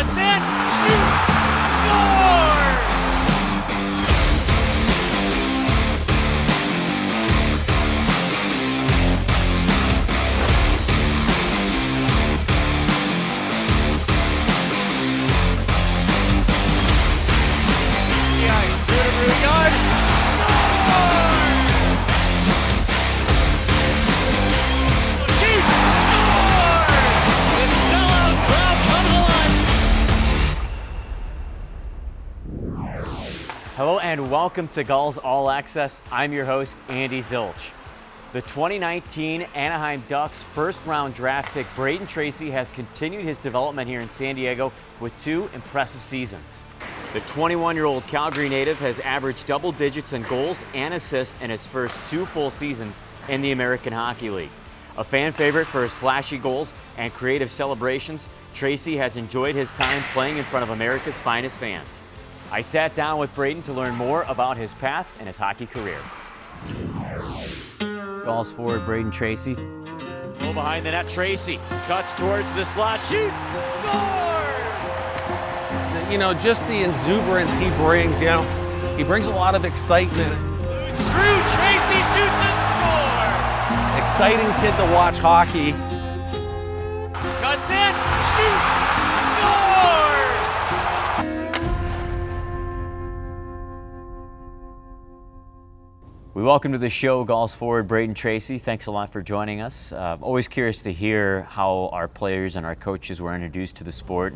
Cuts in, shoots, scores! The ice, through the rear yard, scores! Shoots, scores! The sellout crowd comes alive. Hello and welcome to Gulls All Access. I'm your host, Andy Zilch. The 2019 Anaheim Ducks first-round draft pick Brayden Tracey has continued his development here in San Diego with two impressive seasons. The 21-year-old Calgary native has averaged double digits in goals and assists in his first two full seasons in the American Hockey League. A fan favorite for his flashy goals and creative celebrations, Tracey has enjoyed his time playing in front of America's finest fans. I sat down with Brayden to learn more about his path and his hockey career. Gulls forward Brayden Tracey. Go behind the net, Tracey cuts towards the slot, shoots, scores! You know, just the exuberance he brings, he brings a lot of excitement. It's true, Tracey shoots and scores! Exciting kid to watch hockey. Cuts in, shoots, scores! We welcome to the show Gulls forward Brayden Tracey. Thanks a lot for joining us. Always curious to hear how our players and our coaches were introduced to the sport.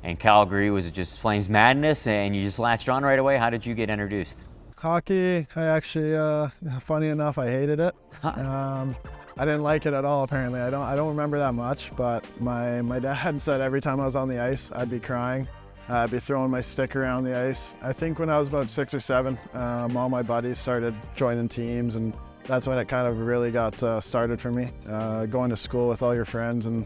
And Calgary, was it just Flames madness and you just latched on right away? How did you get introduced? Hockey, I actually, funny enough, I hated it. I didn't like it at all, apparently. I don't remember that much, but my dad said every time I was on the ice, I'd be crying. I'd be throwing my stick around the ice. I think when I was about 6 or 7, all my buddies started joining teams, and that's when it kind of really got started for me. Going to school with all your friends and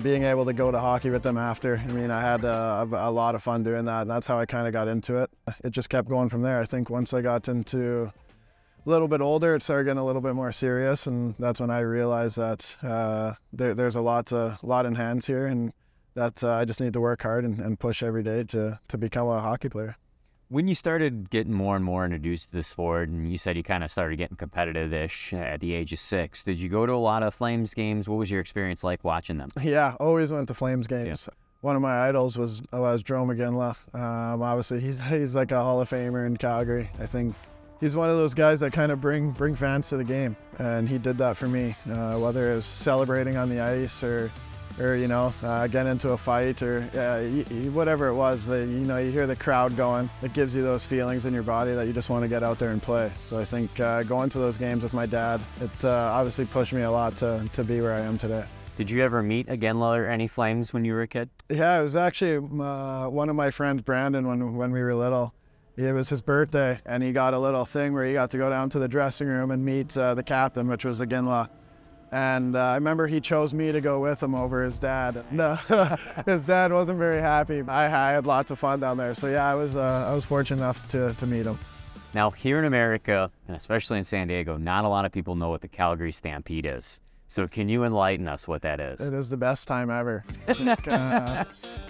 being able to go to hockey with them after. I mean, I had a lot of fun doing that, and that's how I kind of got into it. It just kept going from there. I think once I got into a little bit older, it started getting a little bit more serious, and that's when I realized that there's a lot in hands here, and that I just need to work hard and push every day to become a hockey player. When you started getting more and more introduced to the sport, and you said you kind of started getting competitive-ish at the age of 6, did you go to a lot of Flames games? What was your experience like watching them? Yeah, always went to Flames games. Yeah. One of my idols was Joe McGinley. Obviously, he's like a Hall of Famer in Calgary. I think he's one of those guys that kind of bring fans to the game, and he did that for me. Whether it was celebrating on the ice or get into a fight or whatever it was, you hear the crowd going. It gives you those feelings in your body that you just want to get out there and play. So I think going to those games with my dad, it obviously pushed me a lot to be where I am today. Did you ever meet Iginla or any Flames when you were a kid? Yeah, it was actually one of my friends, Brandon, when we were little. It was his birthday, and he got a little thing where he got to go down to the dressing room and meet the captain, which was Iginla. And I remember he chose me to go with him over his dad. Nice. No, his dad wasn't very happy. I had lots of fun down there. So yeah, I was fortunate enough to meet him. Now here in America, and especially in San Diego, not a lot of people know what the Calgary Stampede is. So can you enlighten us what that is? It is the best time ever.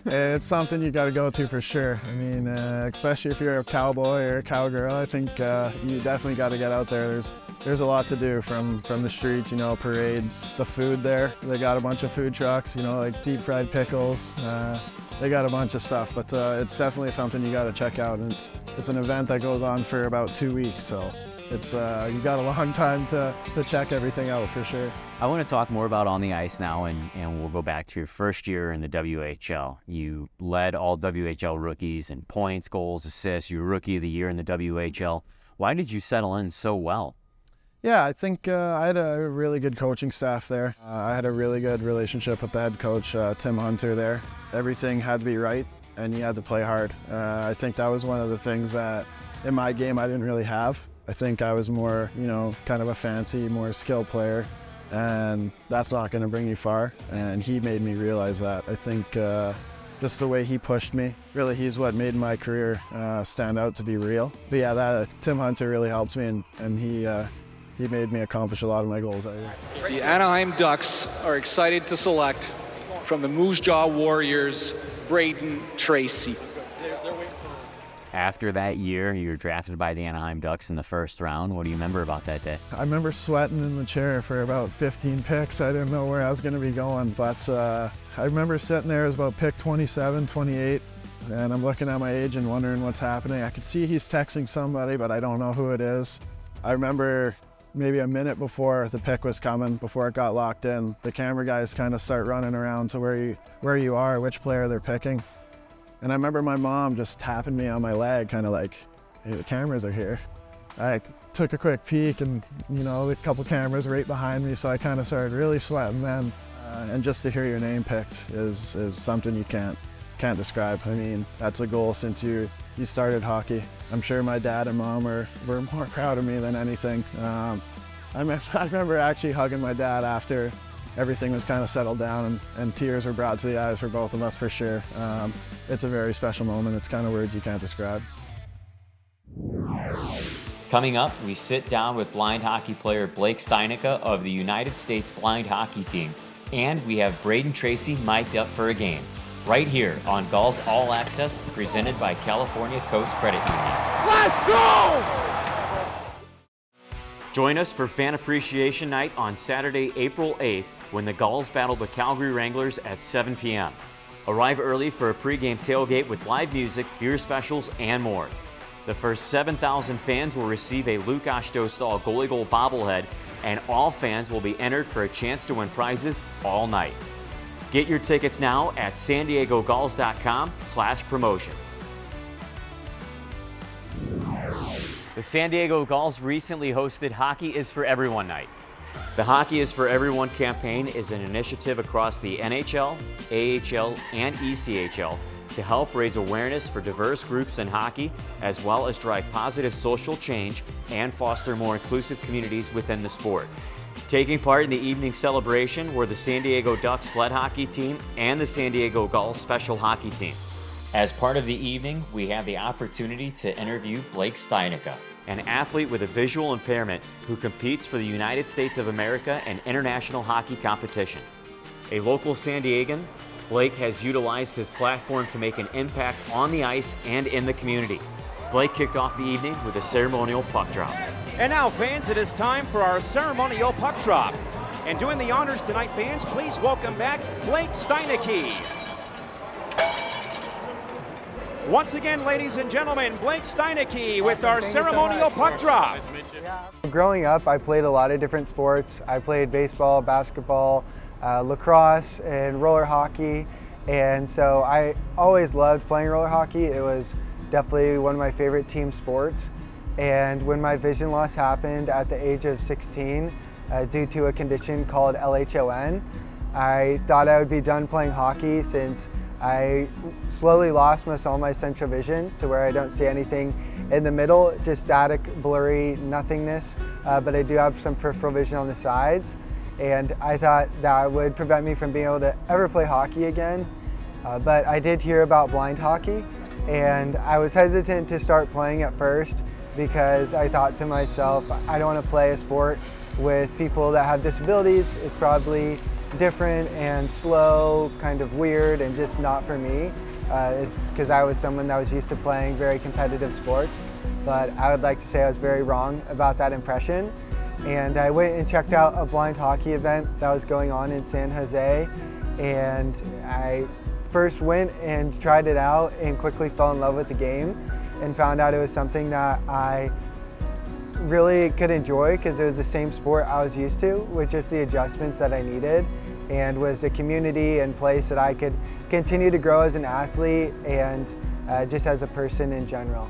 It's something you got to go to for sure. I mean, especially if you're a cowboy or a cowgirl, I think you definitely got to get out there. There's a lot to do from the streets, parades, the food there. They got a bunch of food trucks, like deep fried pickles. They got a bunch of stuff, but it's definitely something you got to check out. And it's an event that goes on for about 2 weeks, so it's you got a long time to check everything out for sure. I want to talk more about on the ice now, and we'll go back to your first year in the WHL. You led all WHL rookies in points, goals, assists. You were Rookie of the Year in the WHL. Why did you settle in so well? Yeah, I think I had a really good coaching staff there. I had a really good relationship with the head coach, Tim Hunter, there. Everything had to be right, and you had to play hard. I think that was one of the things that in my game I didn't really have. I think I was more, kind of a fancy, more skilled player, and that's not going to bring you far. And he made me realize that. I think just the way he pushed me, really, he's what made my career stand out to be real. But yeah, Tim Hunter really helped me, and he made me accomplish a lot of my goals that year. The Anaheim Ducks are excited to select from the Moose Jaw Warriors Brayden Tracey. After that year, you were drafted by the Anaheim Ducks in the first round. What do you remember about that day? I remember sweating in the chair for about 15 picks. I didn't know where I was going to be going, but I remember sitting there, it was about pick 27, 28, and I'm looking at my agent wondering what's happening. I could see he's texting somebody, but I don't know who it is. I remember maybe a minute before the pick was coming, before it got locked in, the camera guys kind of start running around to where you are, which player they're picking. And I remember my mom just tapping me on my leg, kind of like, hey, the cameras are here. I took a quick peek and, you know, a couple cameras right behind me, so I kind of started really sweating then. And just to hear your name picked is something you can't describe. I mean, that's a goal since you started hockey. I'm sure my dad and mom were more proud of me than anything. I remember actually hugging my dad after everything was kind of settled down, and tears were brought to the eyes for both of us for sure. It's a very special moment. It's kind of words you can't describe. Coming up, we sit down with blind hockey player Blake Steinecke of the United States blind hockey team, and we have Brayden Tracey mic'd up for a game, right here on Gulls All Access, presented by California Coast Credit Union. Let's go! Join us for Fan Appreciation Night on Saturday, April 8th, when the Gulls battle the Calgary Wranglers at 7 p.m. Arrive early for a pregame tailgate with live music, beer specials, and more. The first 7,000 fans will receive a Luke Ashto-style goalie goal bobblehead, and all fans will be entered for a chance to win prizes all night. Get your tickets now at sandiegogulls.com/promotions. The San Diego Gulls recently hosted Hockey is for Everyone night. The Hockey is for Everyone campaign is an initiative across the NHL, AHL, and ECHL to help raise awareness for diverse groups in hockey, as well as drive positive social change and foster more inclusive communities within the sport. Taking part in the evening celebration were the San Diego Ducks sled hockey team and the San Diego Gulls special hockey team. As part of the evening, we had the opportunity to interview Blake Steinecke, an athlete with a visual impairment who competes for the United States of America and international hockey competition. A local San Diegan, Blake has utilized his platform to make an impact on the ice and in the community. Blake kicked off the evening with a ceremonial puck drop. And now, fans, it is time for our ceremonial puck drop. And doing the honors tonight, fans, please welcome back Blake Steinecke. Once again, ladies and gentlemen, Blake Steinecke with our ceremonial puck drop. Growing up, I played a lot of different sports. I played baseball, basketball, lacrosse, and roller hockey. And so I always loved playing roller hockey. It was definitely one of my favorite team sports. And when my vision loss happened at the age of 16, due to a condition called LHON, I thought I would be done playing hockey since I slowly lost most all my central vision to where I don't see anything in the middle, just static, blurry nothingness, but I do have some peripheral vision on the sides. And I thought that would prevent me from being able to ever play hockey again. But I did hear about blind hockey, and I was hesitant to start playing at first because I thought to myself, I don't want to play a sport with people that have disabilities. It's probably different and slow, kind of weird, and just not for me, because I was someone that was used to playing very competitive sports. But I would like to say I was very wrong about that impression. And I went and checked out a blind hockey event that was going on in San Jose, and I first went and tried it out and quickly fell in love with the game and found out it was something that I really could enjoy because it was the same sport I was used to with just the adjustments that I needed, and was a community and place that I could continue to grow as an athlete and just as a person in general.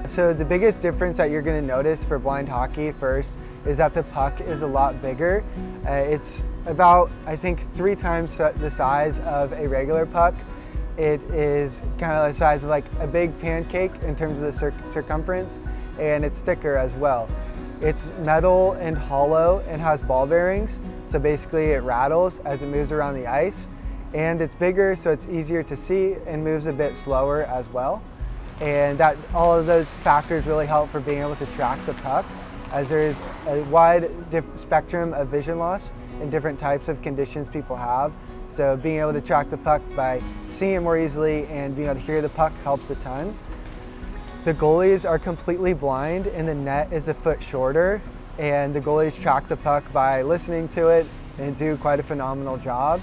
So the biggest difference that you're going to notice for blind hockey first is that the puck is a lot bigger. It's about, I think, 3 times the size of a regular puck. It is kind of the size of like a big pancake in terms of the circumference, and it's thicker as well. It's metal and hollow and has ball bearings, so basically it rattles as it moves around the ice. And it's bigger, so it's easier to see and moves a bit slower as well. And that all of those factors really help for being able to track the puck, as there is a wide spectrum of vision loss and different types of conditions people have. So being able to track the puck by seeing it more easily and being able to hear the puck helps a ton. The goalies are completely blind and the net is a foot shorter, and the goalies track the puck by listening to it and do quite a phenomenal job.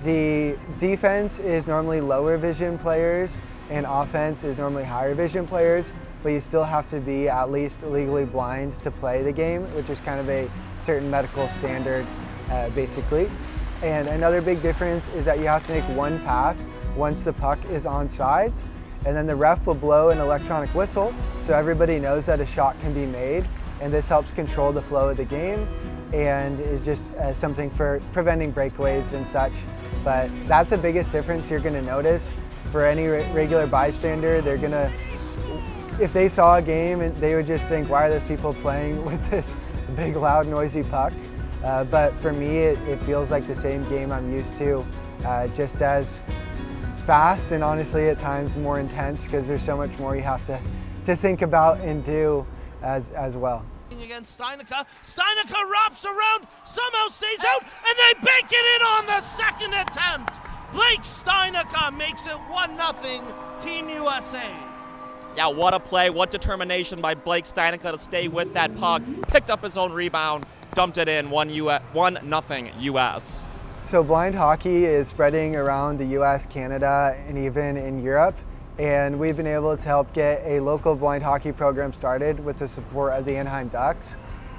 The defense is normally lower vision players and offense is normally higher vision players, but you still have to be at least legally blind to play the game, which is kind of a certain medical standard basically. And another big difference is that you have to make one pass once the puck is on sides, and then the ref will blow an electronic whistle so everybody knows that a shot can be made, and this helps control the flow of the game and is just something for preventing breakaways and such. But that's the biggest difference you're going to notice. For any regular bystander, they're going to, if they saw a game, and they would just think, why are those people playing with this big, loud, noisy puck? But for me, it feels like the same game I'm used to, just as fast and honestly at times more intense because there's so much more you have to think about and do as well. Against Steinecke. Steinecke wraps around, somehow stays out, and they bank it in on the second attempt. Blake Steinecke makes it 1-0 Team USA. Yeah, what a play, what determination by Blake Steinecke to stay with that puck, picked up his own rebound, dumped it in, 1-0 US. So blind hockey is spreading around the US, Canada, and even in Europe. And we've been able to help get a local blind hockey program started with the support of the Anaheim Ducks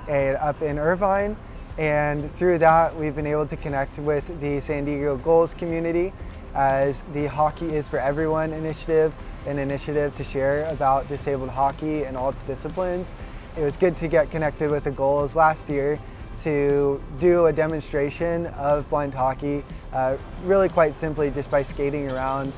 up in Irvine. And through that, we've been able to connect with the San Diego Gulls community as the Hockey is for Everyone initiative, an initiative to share about disabled hockey and all its disciplines. It was good to get connected with the Gulls last year to do a demonstration of blind hockey, really quite simply just by skating around.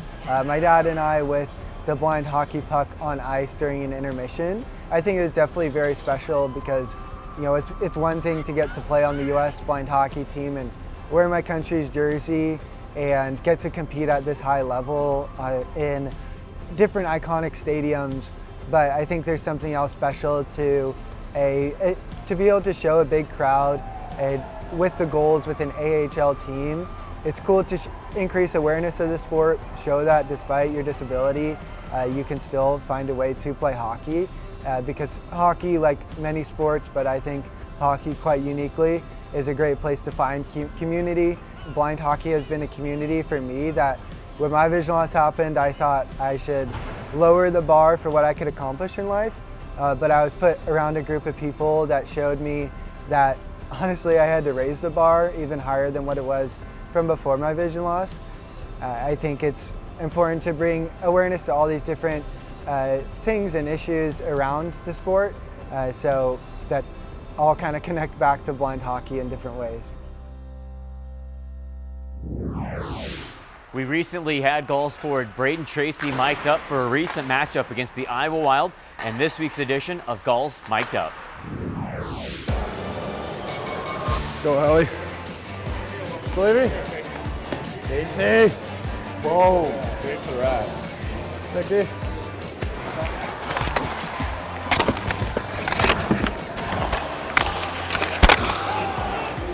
My dad and I with the blind hockey puck on ice during an intermission. I think it was definitely very special because, you know, it's one thing to get to play on the US blind hockey team and wear my country's jersey and get to compete at this high level in different iconic stadiums, but I think there's something else special to be able to show a big crowd with the goals with an AHL team. It's cool to increase awareness of the sport, show that despite your disability, you can still find a way to play hockey. Because hockey, like many sports, but I think hockey quite uniquely, is a great place to find community. Blind hockey has been a community for me that when my vision loss happened, I thought I should lower the bar for what I could accomplish in life. But I was put around a group of people that showed me that honestly I had to raise the bar even higher than what it was from before my vision loss. I think it's important to bring awareness to all these different things and issues around the sport so that all kind of connect back to blind hockey in different ways. We recently had Gulls forward Brayden Tracey mic'd up for a recent matchup against the Iowa Wild and this week's edition of Gulls Mic'd Up. Let's go, Helly. Slavey. JT. Whoa. It's a rat. Sicky.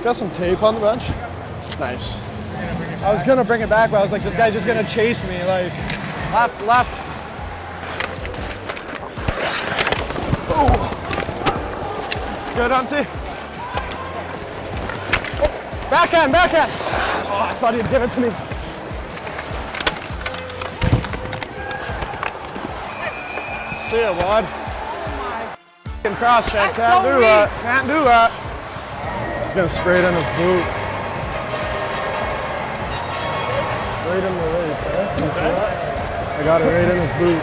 Got some tape on the bench. Nice. I was gonna bring it back, but I was like, this guy's just gonna chase me. Like, left, left. Oh. Good, Unti. Oh, backhand, backhand. Oh, I thought he'd give it to me. See ya, bud. Cross check, can't do that. Can't do that. He's gonna spray it on his boot. Right in the race, eh? Can you see that? I got it right in his boot.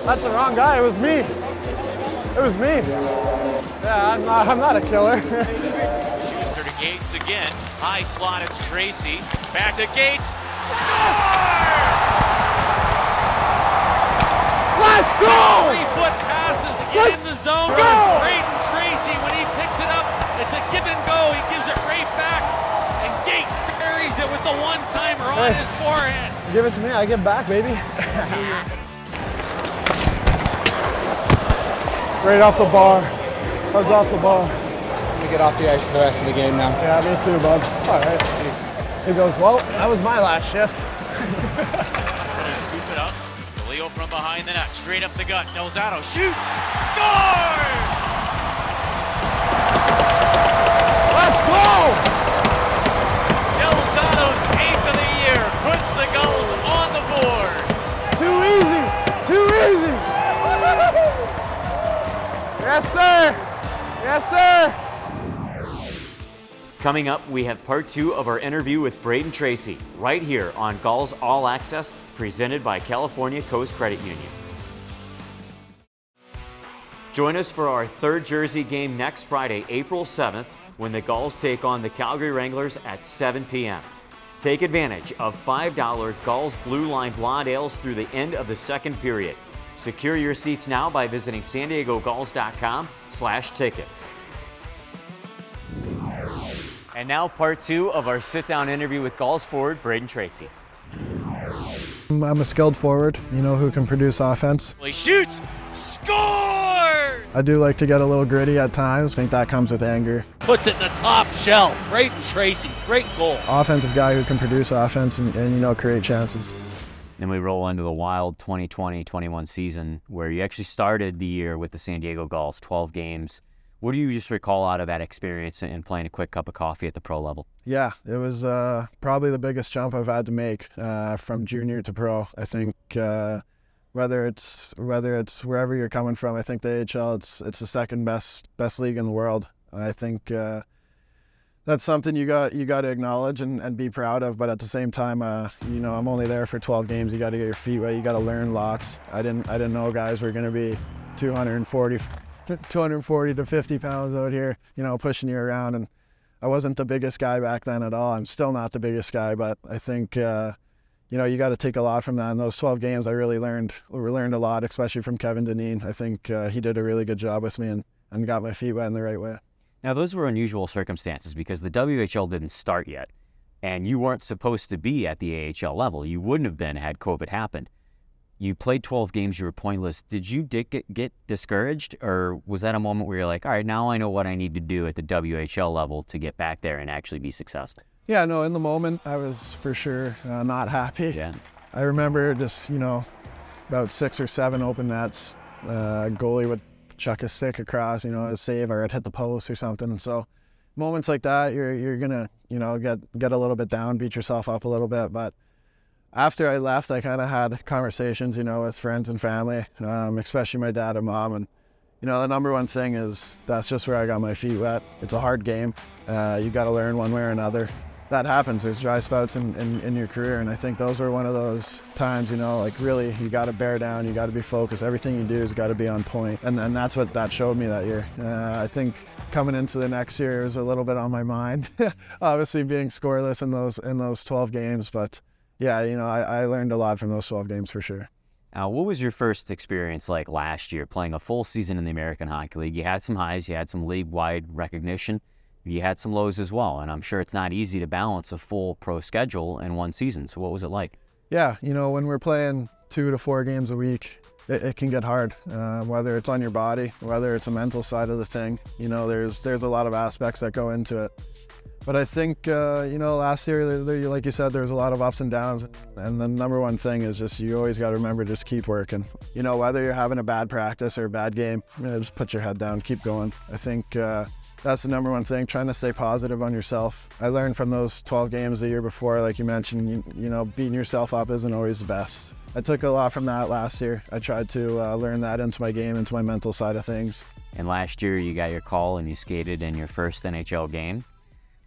That's the wrong guy. It was me. It was me. Yeah, I'm not a killer. Schuster to Gates again. High slot, it's Tracey. Back to Gates. Scores! Let's go! 3-foot passes to get in the zone. Go! Brayden Tracey, when he picks it up, it's a give and go. He gives it right back. And Gates with the one-timer on his forehand. Give it to me, I give back, baby. Right off the bar. I was off the bar. I'm gonna get off the ice for the rest of the game now. Yeah, me too, bud. All right. He goes, well, that was my last shift. Gonna scoop it up. Leo from behind the net, straight up the gut. Delzato shoots, scores! Let's go! Delzato's 8th of the year puts the Gulls on the board. Too easy, too easy. Yes, sir. Yes, sir. Coming up, we have part 2 of our interview with Brayden Tracey, right here on Gulls All Access, presented by California Coast Credit Union. Join us for our 3rd Jersey game next Friday, April 7th, when the Gulls take on the Calgary Wranglers at 7 p.m. Take advantage of $5 Gulls Blue Line Blonde Ales through the end of the 2nd period. Secure your seats now by visiting sandiegogulls.com/tickets. And now part 2 of our sit-down interview with Gulls forward Brayden Tracey. I'm a skilled forward, who can produce offense. He shoots, scores! I do like to get a little gritty at times. I think that comes with anger. Puts it in the top shelf. Brayden Tracey, great goal. Offensive guy who can produce offense and create chances. Then we roll into the wild 2020-21 season where you actually started the year with the San Diego Gulls, 12 games. What do you just recall out of that experience and playing a quick cup of coffee at the pro level? Yeah, it was probably the biggest jump I've had to make from junior to pro. I think whether it's wherever you're coming from, I think the AHL it's the second best league in the world. I think that's something you got to acknowledge and be proud of. But at the same time, I'm only there for 12 games. You got to get your feet wet. You got to learn locks. I didn't know guys were going to be 240 to 50 pounds out here, pushing you around. And I wasn't the biggest guy back then at all. I'm still not the biggest guy, but I think, you got to take a lot from that. In those 12 games, I really learned a lot, especially from Kevin Dineen. I think he did a really good job with me and got my feet wet in the right way. Now, those were unusual circumstances because the WHL didn't start yet, and you weren't supposed to be at the AHL level. You wouldn't have been had COVID happened. You played 12 games, you were pointless. Did you get discouraged, or was that a moment where you're like, all right, now I know what I need to do at the WHL level to get back there and actually be successful? Yeah, no, in the moment, I was for sure not happy. Yeah. I remember just, about 6 or 7 open nets. Goalie would chuck a stick across, a save, or I'd hit the post or something. And so moments like that, you're gonna, get a little bit down, beat yourself up a little bit. But after I left, I kind of had conversations, with friends and family, especially my dad and mom. And, the number one thing is that's just where I got my feet wet. It's a hard game. You got to learn one way or another. That happens. There's dry spouts in your career. And I think those were one of those times, really you got to bear down. You got to be focused. Everything you do has got to be on point. And that's what that showed me that year. I think coming into the next year, it was a little bit on my mind, obviously being scoreless in those 12 games. But yeah, I learned a lot from those 12 games for sure. What was your first experience like last year, playing a full season in the American Hockey League? You had some highs, you had some league-wide recognition, you had some lows as well, and I'm sure it's not easy to balance a full pro schedule in one season. So what was it like? Yeah, when we're playing 2 to 4 games a week, it can get hard, whether it's on your body, whether it's a mental side of the thing. There's a lot of aspects that go into it. But I think, last year, like you said, there's a lot of ups and downs. And the number one thing is just you always got to remember just keep working. Whether you're having a bad practice or a bad game, just put your head down, keep going. I think that's the number one thing, trying to stay positive on yourself. I learned from those 12 games the year before, like you mentioned, beating yourself up isn't always the best. I took a lot from that last year. I tried to learn that into my game, into my mental side of things. And last year you got your call and you skated in your first NHL game.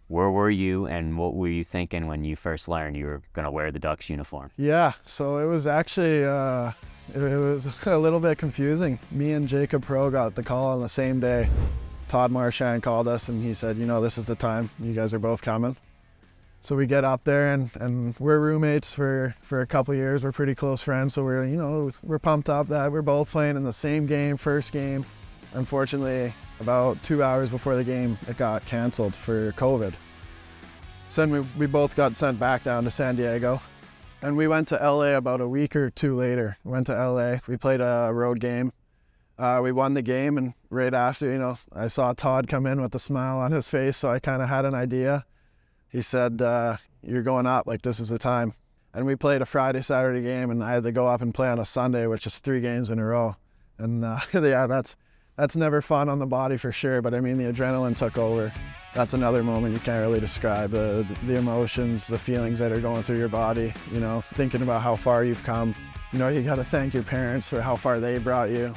Where were you and what were you thinking when you first learned you were going to wear the Ducks uniform? Yeah, so it was actually, it was a little bit confusing. Me and Jacob Pro got the call on the same day. Todd Marchand called us and he said, this is the time, you guys are both coming. So we get up there and we're roommates for a couple years. We're pretty close friends, so we're pumped up that we're both playing in the same game, first game. Unfortunately, about 2 hours before the game, it got canceled for COVID. So then we both got sent back down to San Diego. And we went to LA about a week or two later. We went to LA. We played a road game. We won the game, and right after, I saw Todd come in with a smile on his face, so I kind of had an idea. He said, you're going up, like this is the time. And we played a Friday, Saturday game, and I had to go up and play on a Sunday, which is 3 games in a row. And yeah, that's never fun on the body for sure, but I mean, the adrenaline took over. That's another moment you can't really describe. The emotions, the feelings that are going through your body, thinking about how far you've come. You got to thank your parents for how far they brought you,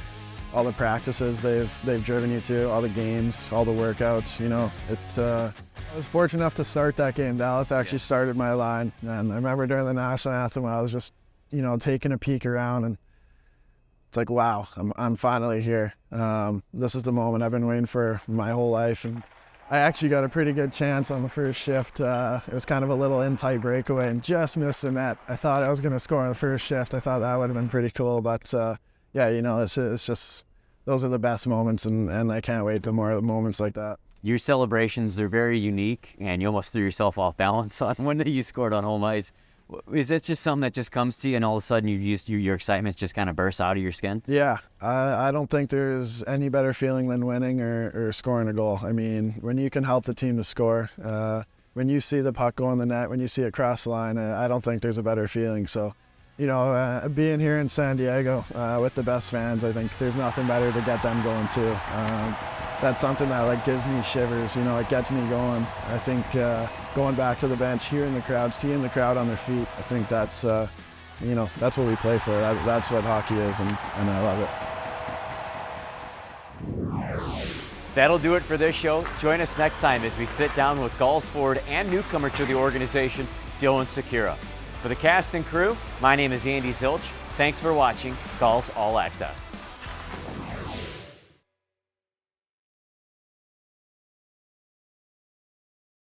all the practices they've driven you to, all the games, all the workouts, I was fortunate enough to start that game. Dallas actually started my line, and I remember during the national anthem, I was just, taking a peek around, and it's like, wow, I'm finally here. This is the moment I've been waiting for my whole life, and I actually got a pretty good chance on the first shift. It was kind of a little in-tight breakaway and just missed the net. I thought I was going to score on the first shift. I thought that would have been pretty cool, but yeah, it's just, those are the best moments, and I can't wait for more moments like that. Your celebrations, they're very unique, and you almost threw yourself off balance on when you scored on home ice. Is it just something that just comes to you, and all of a sudden your excitement just kind of bursts out of your skin? Yeah, I don't think there's any better feeling than winning or scoring a goal. I mean, when you can help the team to score, when you see the puck go in the net, when you see it cross the line, I don't think there's a better feeling. So, being here in San Diego with the best fans, I think there's nothing better to get them going too. That's something that gives me shivers. It gets me going. I think going back to the bench, hearing the crowd, seeing the crowd on their feet, I think that's that's what we play for. That's what hockey is, and I love it. That'll do it for this show. Join us next time as we sit down with Gulls forward and newcomer to the organization, Dylan Sekura. For the cast and crew, my name is Andy Zilch. Thanks for watching Gulls All Access.